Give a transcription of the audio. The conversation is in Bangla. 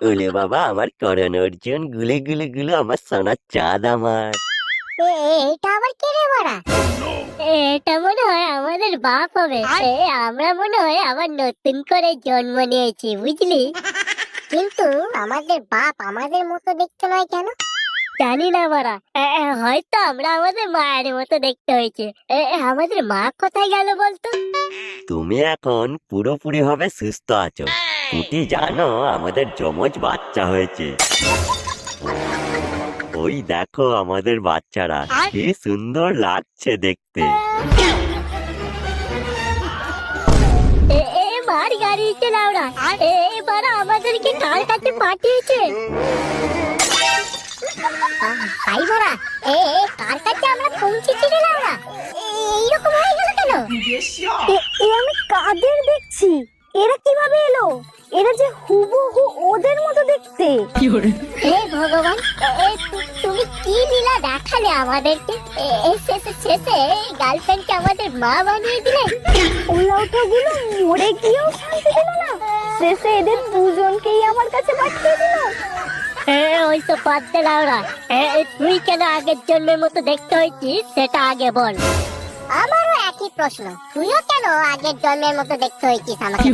ওলে বাবা, আমার করণ অর্জুন, গুলে গুলে গুলো আমার সোনার চাঁদ আমার। এটা আবার কে রে বাড়া? এটা মনে হয় আমাদের বাপ হবে। আমরা মনে হয় আবার নতুন করে জন্ম নিয়েছি, বুঝলি? কিন্তু আমাদের বাপ আমাদের মতো দেখতে নয় কেন? জানি না বাড়া, হয়তো আমরা আমাদের মায়ের মতো দেখতে হয়েছে। আমাদের মা কোথায় গেল বলতো? তুমি এখন পুরোপুরি ভাবে সুস্থ আছো। পুটি জানো, আমাদের যমজ বাচ্চা হয়েছে। ওই দেখো আমাদের বাচ্চারা, কি সুন্দর লাগছে দেখতে। মার গাড়িতে লাউড়া, এবার আমাদেরকে কার কাছে পাঠিয়েছে? ভাই বড়া, কার কাছে আমরা পৌঁছেছি রে লাউড়া? এইরকম হয়ে গেল কেন? আমি কাদের দেখছি? এরা কিভাবে এলো? এরা যে হুবহু ওদের মতো দেখতে। হে ভগবান, তুমি কি লীলা দেখালে আমাদেরকে? শেষে গার্লফ্রেন্ডকে আমাদের মা বানিয়ে দিলে। ওলাউঠাগুলো মরে গিয়েও শান্তি দিল না, শেষে এদের দুজনকেই আমার কাছে পাঠিয়ে দিল। ওইসব বাদ দে লাউড়া, তুই কেন আগের জন্মের মতো দেখতে হয়েছিস সেটা আগে বল। আমারও একই প্রশ্ন, তুইও কেন আগের জন্মের মতো দেখতে হয়েছিস আমাকে?